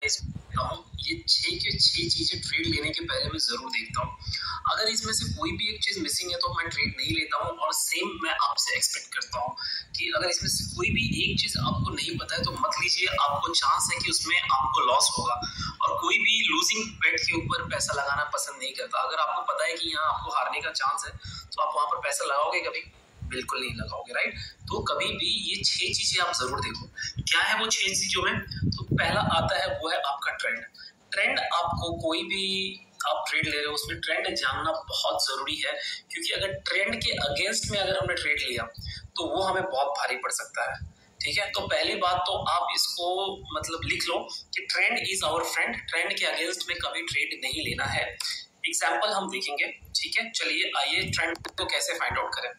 देखता हूँ, ये 6 के 6 चीजें ट्रेड लेने के पहले मैं जरूर देखता हूँ। अगर इसमें से कोई भी एक चीज मिसिंग है तो मैं ट्रेड नहीं लेता हूँ। और सेम मैं आपसे एक्सपेक्ट करता हूँ कि अगर इसमें से कोई भी एक चीज आपको नहीं पता है तो मत लीजिए, आपको चांस है कि उसमें आपको लॉस होगा। और कोई भी लूजिंग बेट के ऊपर पैसा लगाना पसंद नहीं करता। अगर आपको पता है कि यहाँ आपको हारने का चांस है तो आप वहां पर पैसा लगाओगे कभी? बिल्कुल नहीं लगाओगे, राइट। तो कभी भी ये 6 चीजें आप जरूर देखो। क्या है वो 6 चीजों में? तो पहला आता है वो है आपका ट्रेंड। ट्रेंड आपको कोई भी आप ट्रेड ले रहे हो उसमें ट्रेंड जानना बहुत जरूरी है, क्योंकि अगर ट्रेंड के अगेंस्ट में अगर हमने ट्रेड लिया तो वो हमें बहुत भारी पड़ सकता है। ठीक है, तो पहली बात तो आप इसको मतलब लिख लो कि trend is our friend. Trend के अगेंस्ट में कभी ट्रेड नहीं लेना है। एग्जाम्पल हम देखेंगे, ठीक है। चलिए आइए ट्रेंड को कैसे फाइंड आउट करें।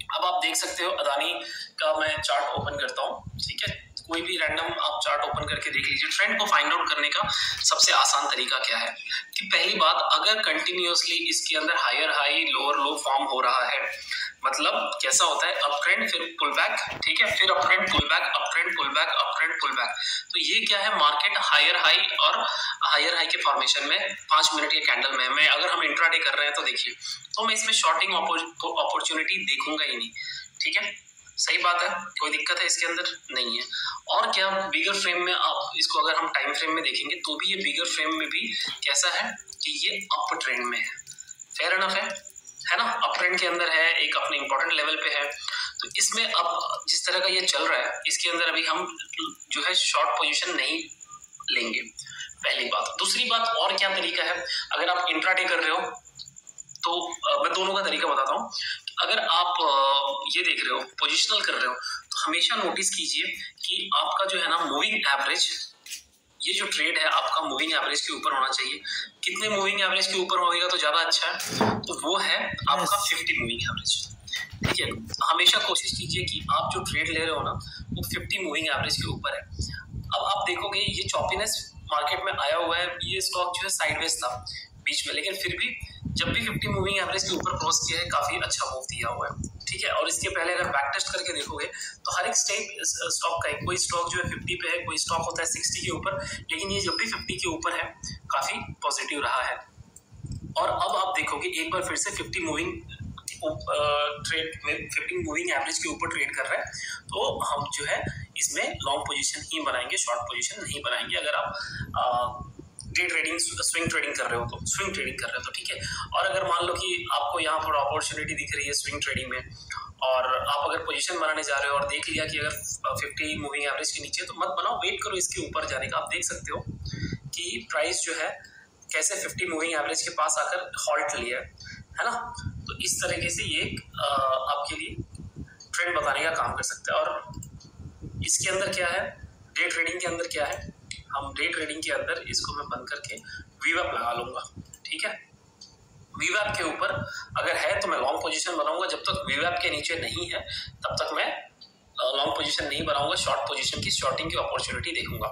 अब आप देख सकते हो अदानी का मैं चार्ट ओपन करता हूँ, ठीक है। कोई भी रैंडम आप चार्ट ओपन करके देख लीजिए। ट्रेंड को फाइंड आउट करने का सबसे आसान तरीका क्या है कि पहली बात, अगर कंटिन्यूअसली इसके अंदर higher high lower low form हो रहा है, मतलब कैसा होता है, अप ट्रेंड फिर पुल बैक, ठीक है, फिर up trend pull back, up trend pull back, up trend pull back. तो ये क्या है, मार्केट हायर हाई और हायर हाई के फॉर्मेशन में 5 मिनट के कैंडल में मैं अगर हम इंट्राडे कर रहे हैं तो देखिए, तो मैं इसमें शॉर्टिंग अपॉर्चुनिटी देखूंगा ही नहीं। ठीक है, सही बात है, कोई दिक्कत है इसके अंदर नहीं है। और क्या बिगर फ्रेम में आप इसको अगर हम टाइम फ्रेम में देखेंगे तो भी ये बिगर फ्रेम में भी कैसा है कि ये अप ट्रेंड में है। फेयर इनफ है ना, अप ट्रेंड के अंदर है, एक अपने इंपॉर्टेंट लेवल पे है। तो इसमें अब जिस तरह का ये चल रहा है इसके अंदर अभी हम जो है शॉर्ट पोजीशन नहीं लेंगे, पहली बात। दूसरी बात, और क्या तरीका है, अगर आप इंट्राडे कर रहे हो तो मैं दोनों का तरीका बताता हूँ। अगर आप ये देख रहे हो पोजिशनल कर रहे हो तो हमेशा नोटिस कीजिए कि आपका जो है ना मूविंग एवरेज, ये जो ट्रेड है आपका मूविंग एवरेज के ऊपर होना चाहिए। कितने मूविंग एवरेज के ऊपर होगा तो ज्यादा अच्छा है, तो वो है आपका 50 मूविंग एवरेज। ठीक है, हमेशा कोशिश कीजिए कि आप जो ट्रेड ले रहे हो ना वो 50 मूविंग एवरेज के ऊपर है। अब आप देखोगे ये चॉपीनेस मार्केट में आया हुआ है, ये स्टॉक जो है साइडवेज था बीच में, लेकिन फिर भी जब भी 50 मूविंग एवरेज के ऊपर क्रॉस किया है काफी अच्छा मूव दिया हुआ है। ठीक है, और इसके पहले अगर बैक टेस्ट करके देखोगे तो हर एक स्टॉक का कोई स्टॉक जो है 50 पे है, कोई स्टॉक होता है 60 के ऊपर, लेकिन ये जब भी 50 के ऊपर है काफी पॉजिटिव रहा है। और अब आप देखोगे एक बार फिर से 50 मूविंग ट्रेड में 50 मूविंग एवरेज के ऊपर ट्रेड कर रहा है, तो हम जो है इसमें लॉन्ग पोजीशन ही बनाएंगे, शॉर्ट पोजीशन नहीं बनाएंगे। अगर आप डे ट्रेडिंग स्विंग ट्रेडिंग कर रहे हो तो स्विंग ट्रेडिंग कर रहे हो तो ठीक है। और अगर मान लो कि आपको यहाँ पर अपॉर्चुनिटी दिख रही है स्विंग ट्रेडिंग में और आप अगर पोजीशन बनाने जा रहे हो और देख लिया कि अगर 50 मूविंग एवरेज के नीचे, तो मत बनाओ, वेट करो इसके ऊपर जाने का। आप देख सकते हो कि प्राइस जो है कैसे 50 मूविंग एवरेज के पास आकर हॉल्ट लिया है ना। तो इस तरीके से ये आपके लिए ट्रेंड बताने का काम कर सकते हैं। और इसके अंदर क्या है, डे ट्रेडिंग के अंदर क्या है, हम डे ट्रेडिंग के अंदर इसको मैं बंद करके वीवैप लगा लूंगा। ठीक है, वीवैप के ऊपर अगर है तो मैं लॉन्ग पोजीशन बनाऊंगा, जब तक वीवैप के नीचे नहीं है तब तक मैं लॉन्ग पोजीशन नहीं बनाऊंगा, शॉर्ट पोजीशन की शॉर्टिंग की अपॉर्चुनिटी देखूंगा।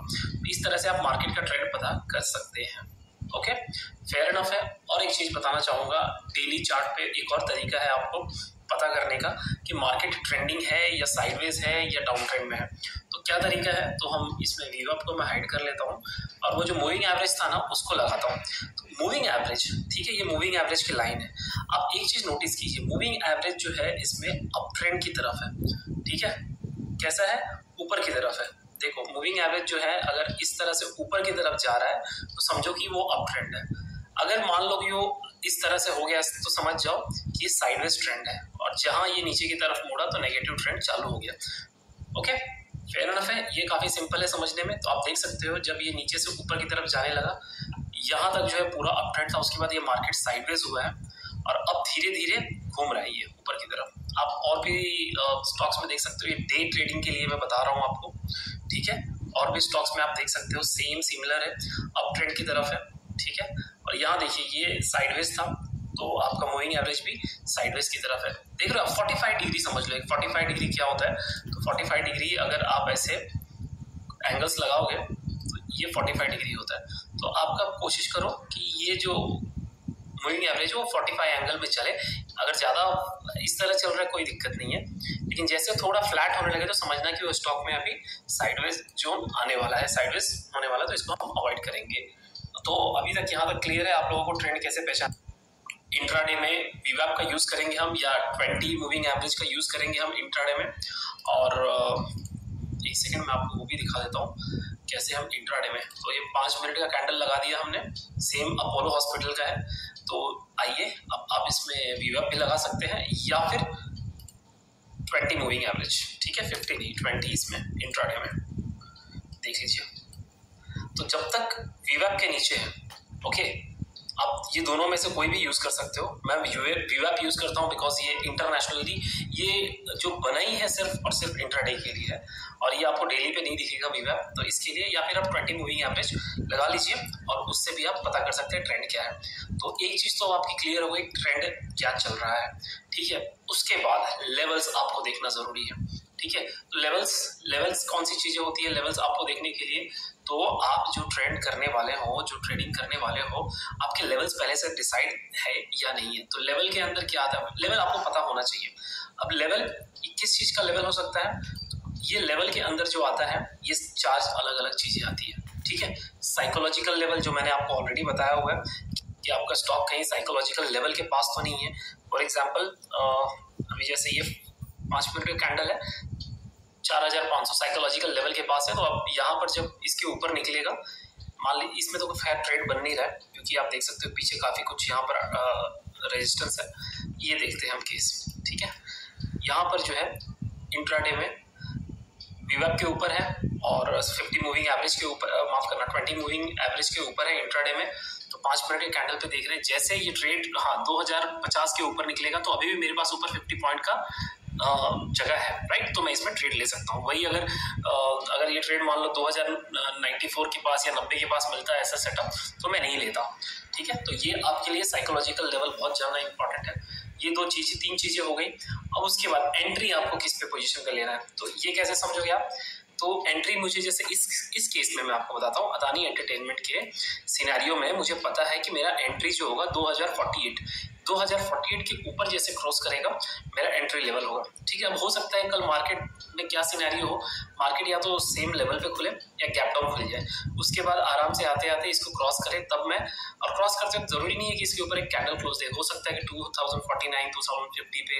इस तरह से आप मार्केट का ट्रेंड पता कर सकते हैं। ओके, फेयर इनफ है। और एक चीज बताना चाहूंगा, डेली चार्ट पे एक और तरीका है आपको पता करने का कि मार्केट ट्रेंडिंग है या साइडवेज है या डाउन ट्रेंड में है। तो क्या तरीका है, तो हम इसमें वीवैप को मैं हाइड कर लेता हूँ और वो जो मूविंग एवरेज था ना उसको लगाता हूँ। तो मूविंग एवरेज, ठीक है, ये मूविंग एवरेज की लाइन है। आप एक चीज नोटिस कीजिए, मूविंग एवरेज जो है इसमें अप ट्रेंड की तरफ है। ठीक है, कैसा है, ऊपर की तरफ है। देखो मूविंग एवरेज जो है अगर इस तरह से ऊपर की तरफ जा रहा है तो समझो कि वो अप ट्रेंड है। अगर मान लो कि वो इस तरह से हो गया तो समझ जाओ कि ये साइडवेज ट्रेंड है, और जहां ये नीचे की तरफ मुड़ा तो नेगेटिव ट्रेंड चालू हो गया। ओके, फेयर इनफ है, ये काफी सिंपल है समझने में। तो आप देख सकते हो जब ये नीचे से ऊपर की तरफ जाने लगा, यहाँ तक जो है पूरा अप ट्रेंड था, उसके बाद ये मार्केट साइडवेज हुआ है और अब धीरे धीरे घूम रहा है ये ऊपर की तरफ। आप और भी स्टॉक्स में देख सकते हो, ये डे ट्रेडिंग के लिए मैं बता रहा हूँ आपको। ठीक है, और भी स्टॉक्स में आप देख सकते हो सेम सिमिलर है, अप ट्रेंड की तरफ है। ठीक है, और यहाँ देखिए ये साइडवेज था तो आपका मूविंग एवरेज भी साइडवेज की तरफ है। देख रहे हो 45 डिग्री समझ लो। 45 डिग्री क्या होता है, तो 45 डिग्री अगर आप ऐसे एंगल्स लगाओगे तो ये 45 डिग्री होता है। तो आपका कोशिश करो कि ये जो मूविंग एवरेज वो 45 एंगल में चले। अगर ज़्यादा इस तरह चल रहा है कोई दिक्कत नहीं है, लेकिन जैसे थोड़ा फ्लैट होने लगे तो समझना कि वो स्टॉक में अभी साइडवेज जोन आने वाला है, साइडवेज होने वाला है, तो इसको हम अवॉइड करेंगे। तो अभी तक यहाँ तक क्लियर है आप लोगों को ट्रेंड कैसे पहचान। इंट्राडे में वीवैप का यूज करेंगे हम, या 20 मूविंग एवरेज का यूज करेंगे हम इंट्राडे में। और एक सेकंड में आपको वो भी दिखा देता हूँ कैसे हम इंट्राडे में। तो ये 5 मिनट का कैंडल लगा दिया हमने, सेम अपोलो हॉस्पिटल का है। तो आइए अब आप इसमें वीवैप भी लगा सकते हैं, या फिर 20 मूविंग एवरेज, ठीक है, 50 नहीं 20 इसमें इंट्राडे में देख लीजिए। तो जब तक वीवैप के नीचे है, ओके, आप ये दोनों में से कोई भी यूज कर सकते हो। मैं वीवैप यूज करता हूँ बिकॉज ये इंटरनेशनली ये जो बनाई है सिर्फ और सिर्फ इंट्राडे के लिए है, और ये आपको डेली पे नहीं दिखेगा वीवैप, तो इसके लिए। या फिर आप 20 मूविंग एवरेज लगा लीजिए और उससे भी आप पता कर सकते हैं ट्रेंड क्या है। तो एक चीज तो आपकी क्लियर हो गई, ट्रेंड क्या चल रहा है, ठीक है। उसके बाद लेवल्स आपको देखना जरूरी है, ठीक है। लेवल्स कौन सी चीजें होती है लेवल्स आपको देखने के लिए? तो आप जो ट्रेंड करने वाले हो, जो ट्रेडिंग करने वाले हो, आपके लेवल्स पहले से डिसाइड है या नहीं है। तो लेवल के अंदर क्या आता है, लेवल आपको पता होना चाहिए। अब लेवल किस चीज का लेवल हो सकता है? ये लेवल के अंदर जो आता है, ये 4 अलग अलग चीजें आती है, ठीक है। साइकोलॉजिकल लेवल जो मैंने आपको ऑलरेडी बताया हुआ है कि आपका स्टॉक कहीं साइकोलॉजिकल लेवल के पास तो नहीं है। फॉर एग्जाम्पल अभी जैसे ये 5 मिनट का कैंडल है, 4500 साइकोलॉजिकल लेवल के पास है। तो अब यहाँ पर जब इसके ऊपर निकलेगा, मान ली इसमें तो खैर ट्रेड बन नहीं रहा है, क्योंकि आप देख सकते हो पीछे काफी कुछ यहाँ पर रेजिस्टेंस है। ये देखते हैं हम केस, ठीक है। यहाँ पर जो है इंट्राडे में वीवैप के ऊपर है और 50 मूविंग एवरेज के ऊपर, माफ करना 20 मूविंग एवरेज के ऊपर है इंट्राडे में। तो 5 मिनट के कैंडल पे देख रहे हैं, जैसे ये ट्रेड 2050 के ऊपर निकलेगा तो अभी भी मेरे पास ऊपर 50 पॉइंट का जगह है, राइट। तो मैं इसमें ट्रेड ले सकता हूँ। वही अगर ये ट्रेड मान लो 2094 के पास या 90 के पास मिलता है ऐसा सेटअप, तो मैं नहीं लेता, ठीक है। तो ये आपके लिए साइकोलॉजिकल लेवल बहुत ज़्यादा इंपॉर्टेंट है। ये 3 चीजें हो गई। अब उसके बाद एंट्री आपको किस पे पोजीशन कर लेना है, तो ये कैसे समझोगे आप? तो एंट्री मुझे जैसे इस केस में मैं आपको बताता हूँ, अदानी एंटरटेनमेंट के सिनेरियो में मुझे पता है कि मेरा एंट्री जो होगा 2048 के ऊपर जैसे क्रॉस करेगा मेरा एंट्री लेवल होगा, ठीक है। अब हो सकता है कल मार्केट में क्या सिनेरियो हो, मार्केट या तो सेम लेवल पे खुले या गैप डाउन खुल जाए, उसके बाद आराम से आते आते इसको क्रॉस करे, तब मैं, और क्रॉस करते वक्त जरूरी नहीं है कि इसके ऊपर एक कैंडल क्लोज दे, हो सकता है कि 2049 2050 पे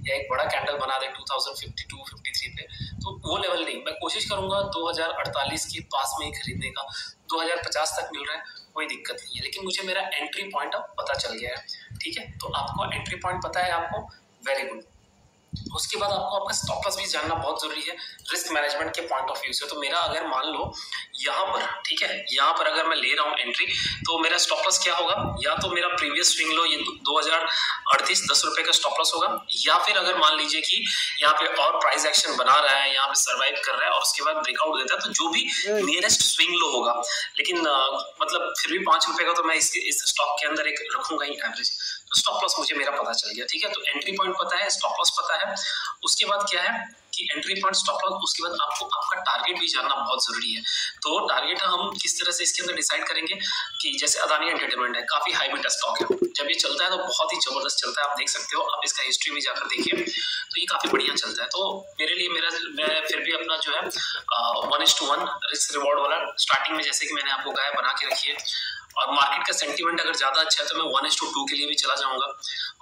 या एक बड़ा कैंडल बना दे 2052 53 पे, तो वो लेवल नहीं। मैं कोशिश करूंगा 2048 के पास में ही खरीदने का। 2050 तक मिल रहा है कोई दिक्कत नहीं है, लेकिन मुझे मेरा एंट्री पॉइंट अब पता चल गया है, ठीक है। तो आपको एंट्री पॉइंट पता है आपको, वेरी गुड। उसके बाद आपको आपका स्टॉप लॉस भी जानना बहुत जरूरी है रिस्क मैनेजमेंट के पॉइंट ऑफ व्यू से। तो मेरा अगर मान लो यहाँ पर, ठीक है, यहाँ पर अगर मैं ले रहा हूँ एंट्री, तो मेरा स्टॉप लॉस क्या होगा? या तो मेरा प्रीवियस स्विंग लो ये 2038 10 रुपए का स्टॉप लॉस होगा, या फिर अगर मान लीजिए कि यहाँ पे और प्राइस एक्शन बना रहा है, यहाँ पे सर्वाइव कर रहा है और उसके बाद ब्रेकआउट देता है, तो जो भी नियरेस्ट स्विंग लो होगा, लेकिन मतलब फिर भी 5 रुपए का तो मैं इस स्टॉक के अंदर एक रखूंगा ही एवरेज। तो स्टॉप लॉस मुझे मेरा पता चल गया, ठीक है। तो एंट्री पॉइंट पता है, स्टॉप लॉस पता है। उसके बाद क्या है कि एंट्री पॉइंट, स्टॉप लॉस, उसके बाद आपको आपका टारगेट भी जानना बहुत जरूरी है। तो टारगेट हम किस तरह से इसके अंदर डिसाइड करेंगे कि जैसे अदानी एंटरटेनमेंट है, काफी हाई बीटा स्टॉक है, जब ये चलता है तो बहुत ही जबरदस्त चलता है, आप देख सकते हो, आप इसका हिस्ट्री में जाकर देखिए, तो ये काफी बढ़िया चलता है। तो मेरे लिए मैं फिर भी अपना जो है 1:1 रिस्क रिवॉर्ड वाला स्टार्टिंग में, जैसे कि मैंने आपको कहा, बना के रखिए। और मार्केट का सेंटीमेंट अगर ज्यादा अच्छा है तो मैं 1:2 के लिए भी चला जाऊंगा,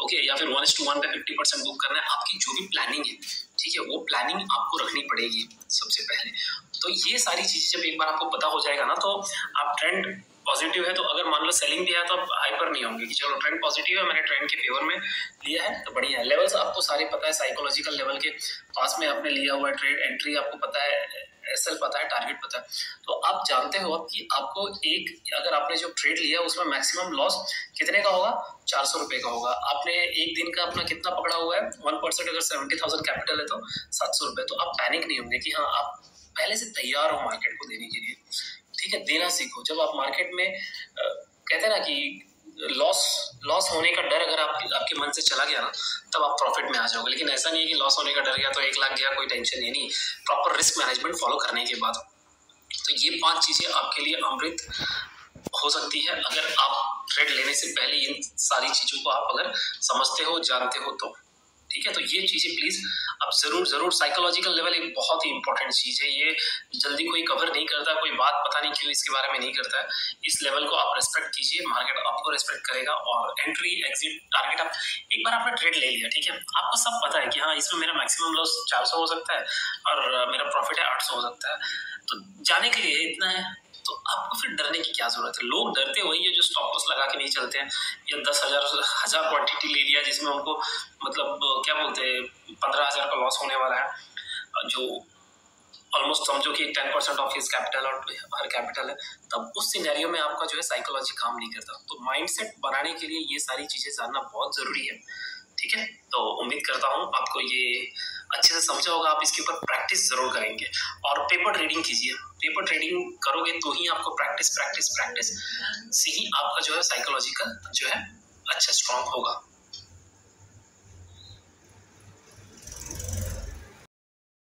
ओके। या फिर 1:1 पे 50% बुक करना है। आपकी जो भी प्लानिंग है, ठीक है, वो प्लानिंग आपको रखनी पड़ेगी सबसे पहले। तो ये सारी चीजें जब एक बार आपको पता हो जाएगा ना, तो आप ट्रेंड पॉजिटिव है तो अगर मान लो सेलिंग भी है तो आप हाइपर नहीं होंगे कि चलो ट्रेंड पॉजिटिव है, मैंने ट्रेंड के फेवर में लिया है तो बढ़िया है। लेवल्स आपको सारे पता है, साइकोलॉजिकल लेवल के पास में आपने लिया हुआ है ट्रेड, एंट्री आपको पता है, एसएल पता है, टारगेट पता है। तो आप जानते हो अब कि आपको अगर आपने जो ट्रेड लिया उसमें मैक्सिमम लॉस कितने का होगा? 400 रुपए का होगा। आपने एक दिन का अपना कितना पकड़ा हुआ है? 1% अगर 70,000 कैपिटल है तो 700 रुपए। तो आप पैनिक नहीं होंगे कि हाँ, आप पहले से तैयार हो मार्केट को देने के लिए, ठीक है। देना सीखो। जब आप मार्केट में कहते हैं ना कि लॉस होने का डर अगर आपके मन से चला गया ना, तब आप प्रॉफिट में आ जाओगे। लेकिन ऐसा नहीं है कि लॉस होने का डर गया तो 1 लाख गया, कोई टेंशन ही नहीं। प्रॉपर रिस्क मैनेजमेंट फॉलो करने के बाद तो ये 5 चीजें आपके लिए अमृत हो सकती है अगर आप ट्रेड लेने से पहले इन सारी चीजों को आप अगर समझते हो, जानते हो तो। ठीक है, तो ये चीजें प्लीज अब जरूर साइकोलॉजिकल लेवल एक बहुत ही इंपॉर्टेंट चीज है, ये जल्दी कोई कवर नहीं करता, कोई बात पता नहीं क्यों इसके बारे में नहीं करता है। इस लेवल को आप रेस्पेक्ट कीजिए, मार्केट आपको रेस्पेक्ट करेगा। और एंट्री एग्जिट टारगेट, आप एक बार आपने ट्रेड ले लिया, ठीक है, आपको सब पता है कि हाँ इसमें मेरा मैक्सिमम लॉस 400 हो सकता है और मेरा प्रॉफिट है 800 हो सकता है, तो जाने के लिए इतना है, तो आपको फिर डरने की क्या जरूरत है। लोग डरते वही है जो स्टॉप लॉस लगा के नहीं चलते हैं, या 10,000 क्वांटिटी ले लिया जिसमें उनको मतलब क्या बोलते हैं 15,000 का लॉस होने वाला है, जो ऑलमोस्ट समझो कि 10% ऑफ हिज कैपिटल और हर कैपिटल है, तब उस सिनेरियो में आपका जो है साइकोलॉजी काम नहीं करता। तो माइंडसेट बनाने के लिए ये सारी चीजें जानना बहुत जरूरी है, ठीक है। तो उम्मीद करता हूँ आपको ये अच्छे से समझा होगा, आप इसके ऊपर प्रैक्टिस जरूर करेंगे और पेपर ट्रेडिंग कीजिए। पेपर ट्रेडिंग करोगे तो ही आपको प्रैक्टिस से ही आपका जो है साइकोलॉजिकल जो है अच्छा स्ट्रांग होगा।